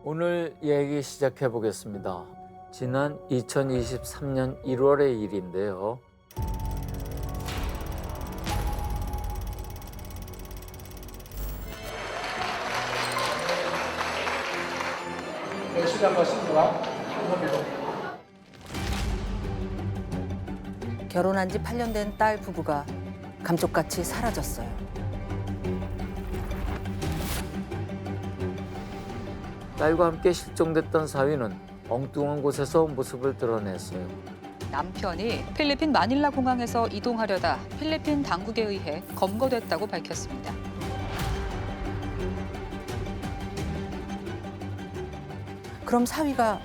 오늘 얘기 시작해 보겠습니다. 지난 2023년 1월의 일인데요. 결혼한 지 8년 된 딸 부부가 감쪽같이 사라졌어요. 딸과 함께 실종됐던 사위는 엉뚱한 곳에서 모습을 드러냈어요. 남편이 필리핀 마닐라 공항에서 이동하려다 필리핀 당국에 의해 검거됐다고 밝혔습니다. 그럼 사위가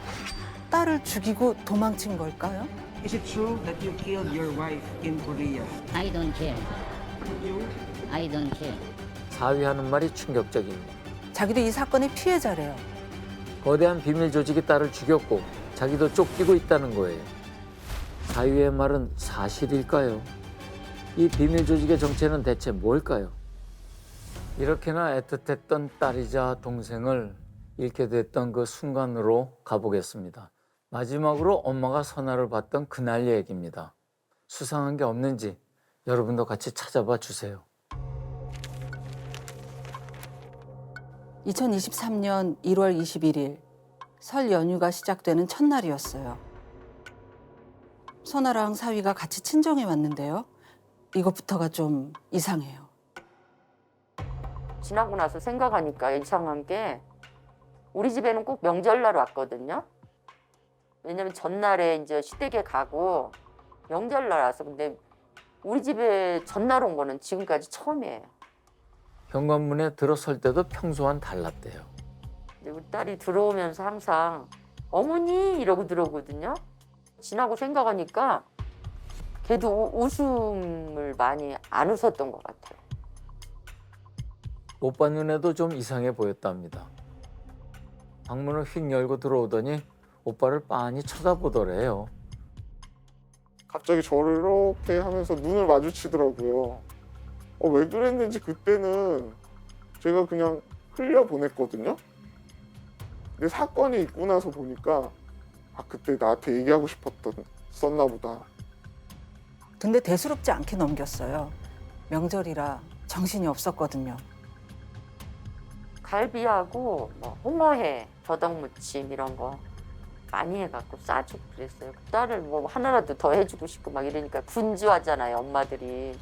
딸을 죽이고 도망친 걸까요? Is it true that you killed your wife in Korea? I don't care. I don't care. 사위 하는 말이 충격적입니다. 자기도 이 사건의 피해자래요. 거대한 비밀 조직이 딸을 죽였고 자기도 쫓기고 있다는 거예요. 사위의 말은 사실일까요? 이 비밀 조직의 정체는 대체 뭘까요? 이렇게나 애틋했던 딸이자 동생을 잃게 됐던 그 순간으로 가보겠습니다. 마지막으로 엄마가 선화를 봤던 그날 얘기입니다. 수상한 게 없는지 여러분도 같이 찾아봐 주세요. 2023년 1월 21일 설 연휴가 시작되는 첫날이었어요. 선아랑 사위가 같이 친정에 왔는데요. 이것부터가 좀 이상해요. 지나고 나서 생각하니까 이상한 게 우리 집에는 꼭 명절날 왔거든요. 왜냐면 전날에 이제 시댁에 가고 명절날 와서 근데 우리 집에 전날 온 거는 지금까지 처음이에요. 현관문에 들어설 때도 평소와는 달랐대요. 근데 우리 딸이 들어오면서 항상 어머니 이러고 들어오거든요. 지나고 생각하니까 걔도 웃음을 많이 안 웃었던 것 같아요. 오빠 눈에도 좀 이상해 보였답니다. 방문을 휙 열고 들어오더니 오빠를 빤히 쳐다보더래요. 갑자기 저를 이렇게 하면서 눈을 마주치더라고요. 왜 그랬는지 그때는 제가 그냥 흘려보냈거든요. 근데 사건이 있고 나서 보니까 그때 나한테 얘기하고 싶었나 보다. 근데 대수롭지 않게 넘겼어요. 명절이라 정신이 없었거든요. 갈비하고 뭐 홍어회, 더덕무침 이런 거 많이 해갖고 싸주고 그랬어요. 딸을 뭐 하나라도 더 해주고 싶고 막 이러니까 분주하잖아요, 엄마들이.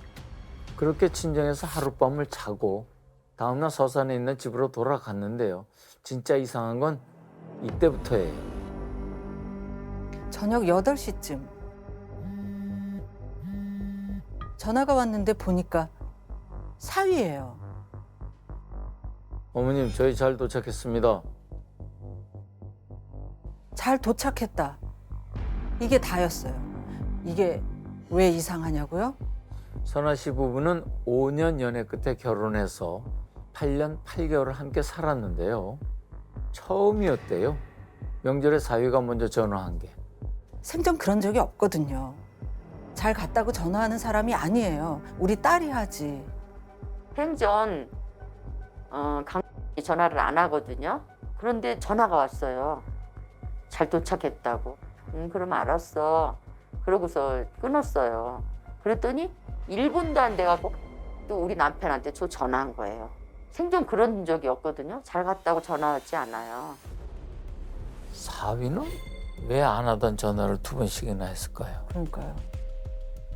그렇게 친정에서 하룻밤을 자고 다음날 서산에 있는 집으로 돌아갔는데요. 진짜 이상한 건 이때부터예요. 저녁 8시쯤 전화가 왔는데 보니까 사위예요. 어머님, 저희 잘 도착했습니다. 잘 도착했다. 이게 다였어요. 이게 왜 이상하냐고요? 선아 씨 부부는 5년 연애 끝에 결혼해서 8년 8개월을 함께 살았는데요. 처음이었대요. 명절에 사위가 먼저 전화한 게. 생전 그런 적이 없거든요. 잘 갔다고 전화하는 사람이 아니에요. 우리 딸이 하지. 생전 강이 전화를 안 하거든요. 그런데 전화가 왔어요. 잘 도착했다고. 그럼 알았어. 그러고서 끊었어요. 그랬더니 1분도 안 돼갖고 또 우리 남편한테 저 전화한 거예요. 생전 그런 적이 없거든요. 잘 갔다고 전화하지 않아요. 사위는 왜 안 하던 전화를 2번씩이나 했을까요? 그러니까요.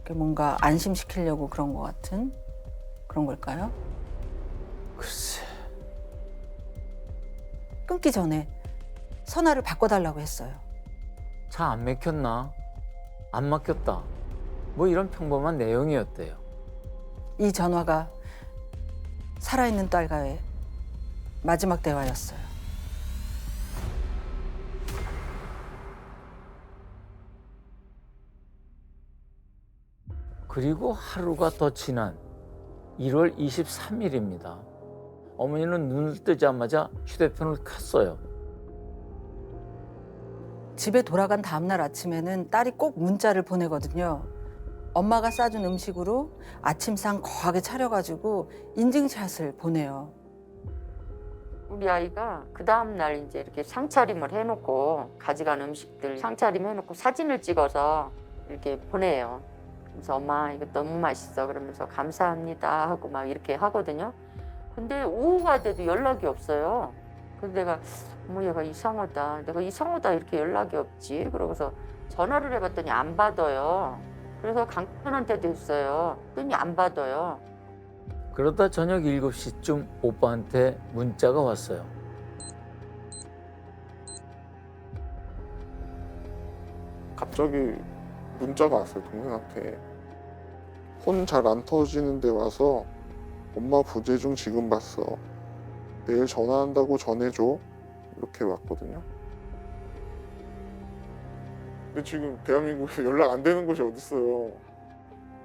이게 뭔가 안심시키려고 그런 것 같은 그런 걸까요? 글쎄. 끊기 전에 선화를 바꿔달라고 했어요. 차 안 막혔나? 안 막혔다. 뭐 이런 평범한 내용이었대요. 이 전화가 살아있는 딸과의 마지막 대화였어요. 그리고 하루가 더 지난 1월 23일입니다. 어머니는 눈을 뜨자마자 휴대폰을 켰어요. 집에 돌아간 다음날 아침에는 딸이 꼭 문자를 보내거든요. 엄마가 싸준 음식으로 아침상 거하게 차려가지고 인증샷을 보내요. 우리 아이가 그 다음날 이제 이렇게 상차림을 해놓고 가져간 음식들 상차림 해놓고 사진을 찍어서 이렇게 보내요. 그래서 엄마 이거 너무 맛있어 그러면서 감사합니다 하고 막 이렇게 하거든요. 근데 오후가 돼도 연락이 없어요. 그래서 내가 어머 얘가 이상하다. 내가 이상하다 이렇게 연락이 없지. 그러고서 전화를 해봤더니 안 받아요. 그래서 강편한테도 했어요. 그랬더니 안 받아요. 그러다 저녁 7시쯤 오빠한테 문자가 왔어요. 갑자기 문자가 왔어요, 동생한테. 혼 잘 안 터지는데 와서 엄마 부재 중 지금 봤어. 내일 전화한다고 전해줘. 이렇게 왔거든요. 근데 지금 대한민국에 연락 안 되는 곳이 어딨어요.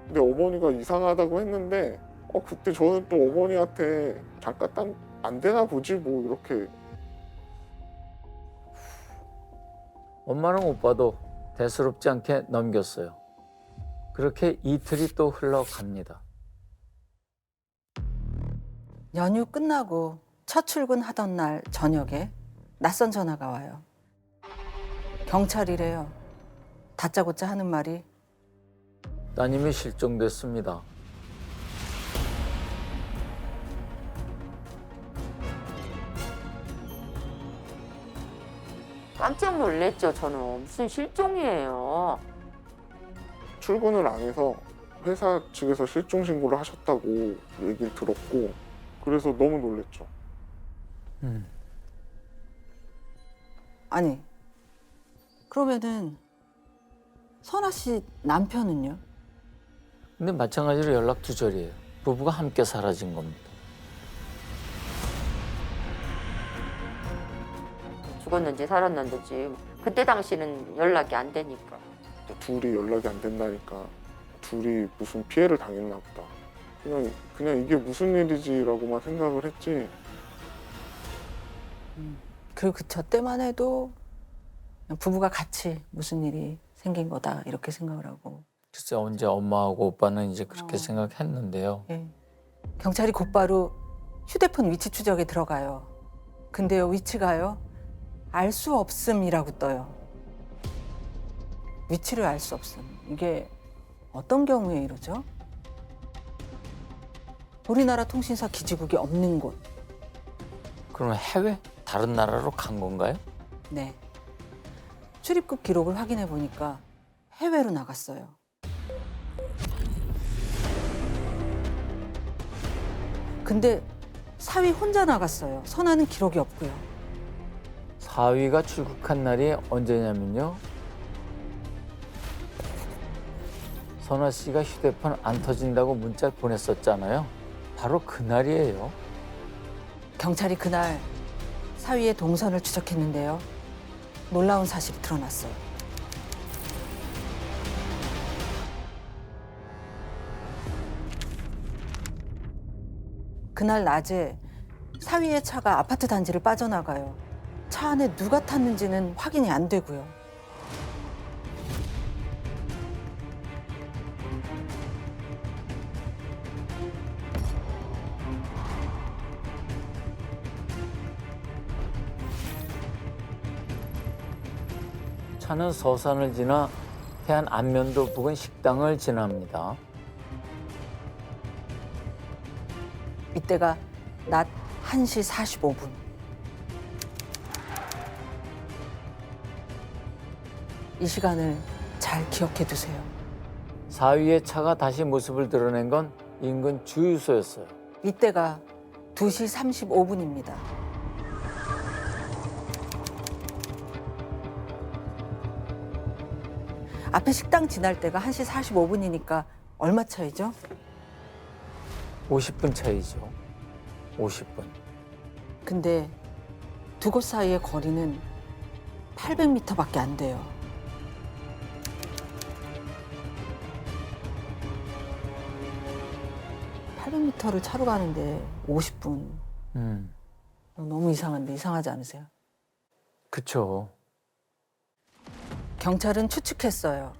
근데 어머니가 이상하다고 했는데 그때 저는 또 어머니한테 잠깐 안 되나 보지 뭐 이렇게. 엄마랑 오빠도 대수롭지 않게 넘겼어요. 그렇게 이틀이 또 흘러갑니다. 연휴 끝나고 첫 출근하던 날 저녁에 낯선 전화가 와요. 경찰이래요. 다짜고짜 하는 말이 따님이 실종됐습니다. 깜짝 놀랐죠. 저는 무슨 실종이에요. 출근을 안 해서 회사 측에서 실종 신고를 하셨다고 얘기를 들었고 그래서 너무 놀랐죠. 아니 그러면은 선아 씨 남편은요? 근데 마찬가지로 연락 두절이에요. 부부가 함께 사라진 겁니다. 죽었는지 살았는지 그때 당시는 연락이 안 되니까. 둘이 연락이 안 된다니까 둘이 무슨 피해를 당했나 보다. 그냥 이게 무슨 일이지라고만 생각을 했지. 그리고 저 때만 해도 그냥 부부가 같이 무슨 일이 생긴 거다 이렇게 생각을 하고. 글쎄 언제 엄마하고 오빠는 이제 그렇게 어. 생각했는데요. 예. 경찰이 곧바로 휴대폰 위치 추적에 들어가요. 근데요 위치가요 알 수 없음이라고 떠요. 위치를 알 수 없음. 이게 어떤 경우에 이러죠? 우리나라 통신사 기지국이 없는 곳. 그러면 해외? 다른 나라로 간 건가요? 네. 출입국 기록을 확인해 보니까 해외로 나갔어요. 근데 사위 혼자 나갔어요. 선아는 기록이 없고요. 사위가 출국한 날이 언제냐면요. 선아 씨가 휴대폰 안 터진다고 문자 보냈었잖아요. 바로 그날이에요. 경찰이 그날 사위의 동선을 추적했는데요. 놀라운 사실이 드러났어요. 그날 낮에 사위의 차가 아파트 단지를 빠져나가요. 차 안에 누가 탔는지는 확인이 안 되고요. 차는 서산을 지나 해안 안면도 부근 식당을 지납니다. 이때가 낮 1시 45분. 이 시간을 잘 기억해 두세요. 사위의 차가 다시 모습을 드러낸 건 인근 주유소였어요. 이때가 2시 35분입니다. 앞에 식당 지날 때가 1시 45분이니까 얼마 차이죠? 50분 차이죠. 50분. 근데 두 곳 사이의 거리는 800m밖에 안 돼요. (800m를) 차로 가는데 50분. 너무 이상한데 이상하지 않으세요? 그쵸. 경찰은 추측했어요.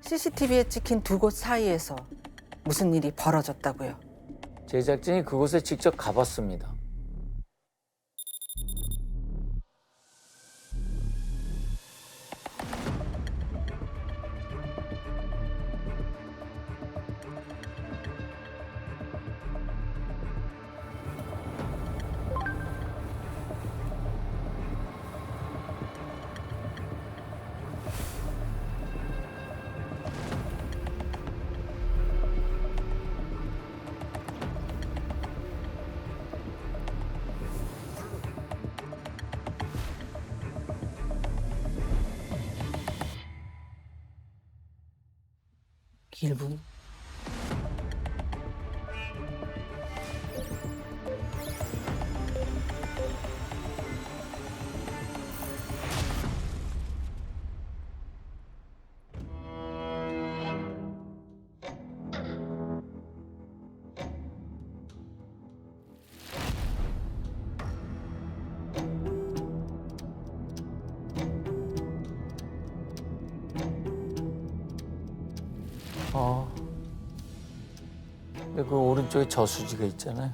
CCTV에 찍힌 두 곳 사이에서 무슨 일이 벌어졌다고요. 제작진이 그곳에 직접 가봤습니다. 100일분. 근데 그 오른쪽에 저수지가 있잖아요.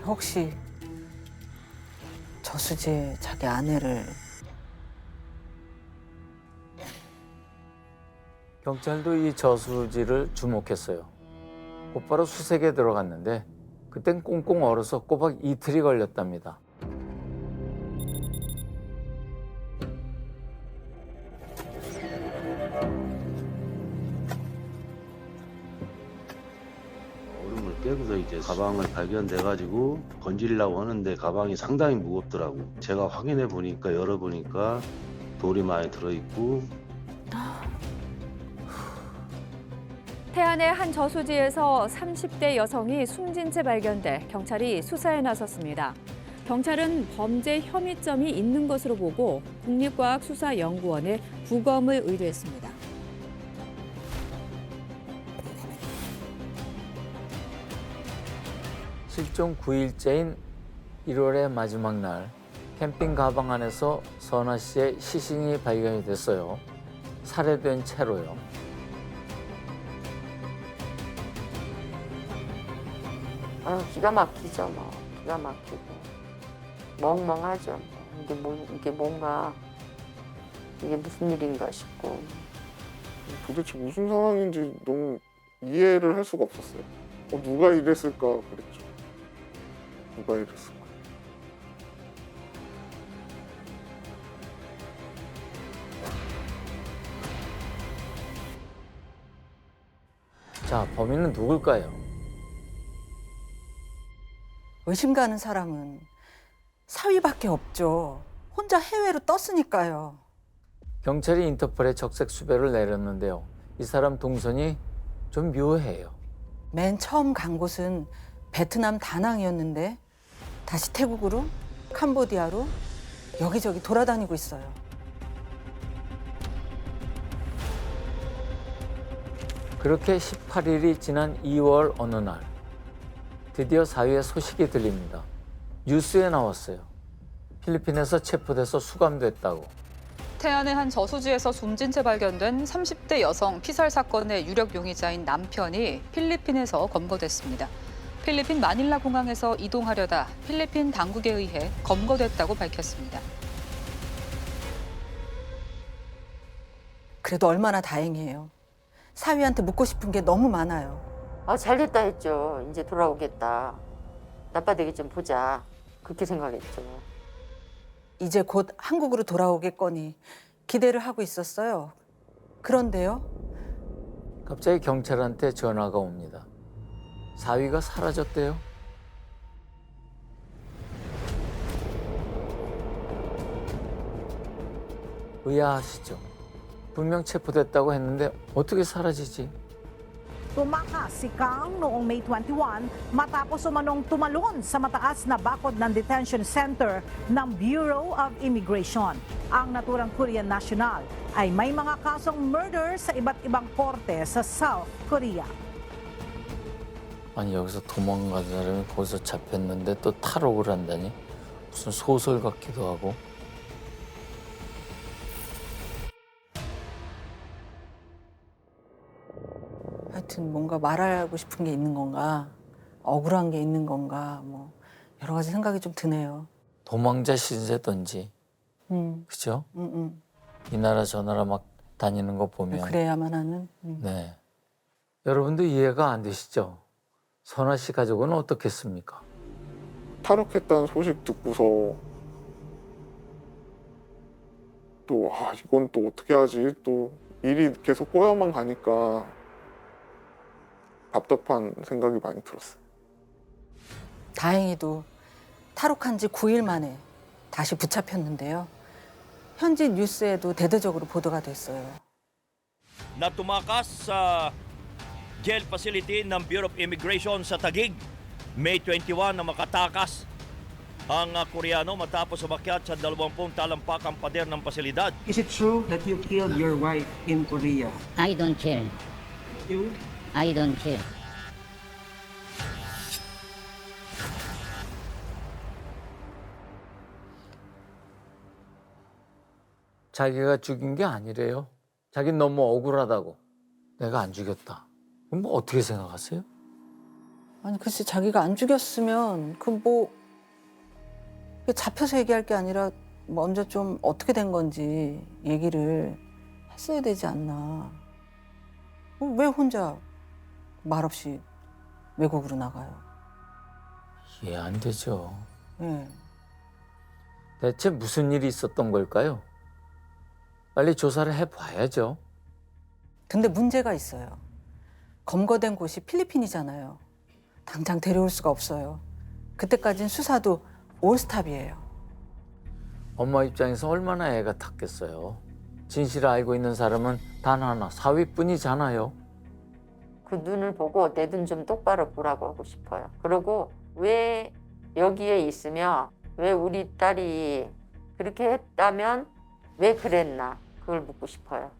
혹시 저수지에 자기 아내를 경찰도 이 저수지를 주목했어요. 곧바로 수색에 들어갔는데 그땐 꽁꽁 얼어서 꼬박 이틀이 걸렸답니다. 얼음을 깨고서 이제 가방을 발견돼가지고 건지려고 하는데 가방이 상당히 무겁더라고. 제가 확인해 보니까 열어보니까 돌이 많이 들어있고. 태안의 한 저수지에서 30대 여성이 숨진 채 발견돼 경찰이 수사에 나섰습니다. 경찰은 범죄 혐의점이 있는 것으로 보고 국립과학수사연구원에 부검을 의뢰했습니다. 실종 9일째인 1월의 마지막 날 캠핑 가방 안에서 선아 씨의 시신이 발견이 됐어요. 살해된 채로요. 기가 막히죠, 뭐. 기가 막히고. 멍멍하죠. 이게 뭔가, 이게 무슨 일인가 싶고. 도대체 무슨 상황인지 너무 이해를 할 수가 없었어요. 누가 이랬을까 그랬죠. 누가 이랬을까. 자, 범인은 누굴까요? 의심 가는 사람은 사위밖에 없죠. 혼자 해외로 떴으니까요. 경찰이 인터폴에 적색 수배를 내렸는데요. 이 사람 동선이 좀 묘해요. 맨 처음 간 곳은 베트남 다낭이었는데 다시 태국으로, 캄보디아로 여기저기 돌아다니고 있어요. 그렇게 18일이 지난 2월 어느 날 드디어 사위의 소식이 들립니다. 뉴스에 나왔어요. 필리핀에서 체포돼서 수감됐다고. 태안의 한 저수지에서 숨진 채 발견된 30대 여성 피살 사건의 유력 용의자인 남편이 필리핀에서 검거됐습니다. 필리핀 마닐라 공항에서 이동하려다 필리핀 당국에 의해 검거됐다고 밝혔습니다. 그래도 얼마나 다행이에요. 사위한테 묻고 싶은 게 너무 많아요. 잘됐다 했죠. 이제 돌아오겠다. 나빠되기 좀 보자. 그렇게 생각했죠. 이제 곧 한국으로 돌아오겠거니 기대를 하고 있었어요. 그런데요. 갑자기 경찰한테 전화가 옵니다. 사위가 사라졌대요. 의아하시죠? 분명 체포됐다고 했는데 어떻게 사라지지? Tumakas si Kang noong May 21 matapos umanong tumalon sa mataas na bakod ng detention center ng Bureau of Immigration. Ang naturang Korean national ay may mga kasong murder sa iba't ibang korte sa South Korea. 아니 여기서 도망간 사람이 거기서 잡혔는데 또 탈옥을 한다니? 무슨 소설 같기도 하고. 하여튼 뭔가 말하고 싶은 게 있는 건가, 억울한 게 있는 건가, 뭐 여러 가지 생각이 좀 드네요. 도망자 신세던지. 그죠? 이 나라 저 나라 막 다니는 거 보면. 그래야만 하는. 네. 여러분도 이해가 안 되시죠? 선아 씨 가족은 어떻겠습니까? 탈옥했다는 소식 듣고서 또 이건 또 어떻게 하지? 또 일이 계속 꼬여만 가니까 답답한 생각이 많이 들었어요. 다행히도 탈옥한 지 9일 만에 다시 붙잡혔는데요. 현지 뉴스에도 대대적으로 보도가 됐어요. Na tumakas sa jail facility ng Bureau of Immigration sa Taguig. May 21 na makatakas ang Koreano matapos umakyat sa 20 talampakang pader ng pasilidad. Is it true that you killed your wife in Korea? I don't care. You? I don't care. 자기가 죽인 게 아니래요. 자긴 너무 억울하다고. 내가 안 죽였다. 그럼 뭐 어떻게 생각하세요? 아니 글쎄 자기가 안 죽였으면 잡혀서 얘기할 게 아니라 먼저 좀 어떻게 된 건지 얘기를 했어야 되지 않나. 왜 혼자 말없이 외국으로 나가요? 이해 안 되죠. 예. 대체 무슨 일이 있었던 걸까요? 빨리 조사를 해봐야죠. 근데 문제가 있어요. 검거된 곳이 필리핀이잖아요. 당장 데려올 수가 없어요. 그때까진 수사도 올스탑이에요. 엄마 입장에서 얼마나 애가 탔겠어요. 진실을 알고 있는 사람은 단 하나, 사위뿐이잖아요. 그 눈을 보고 내 눈 좀 똑바로 보라고 하고 싶어요. 그리고 왜 여기에 있으며 왜 우리 딸이 그렇게 했다면 왜 그랬나 그걸 묻고 싶어요.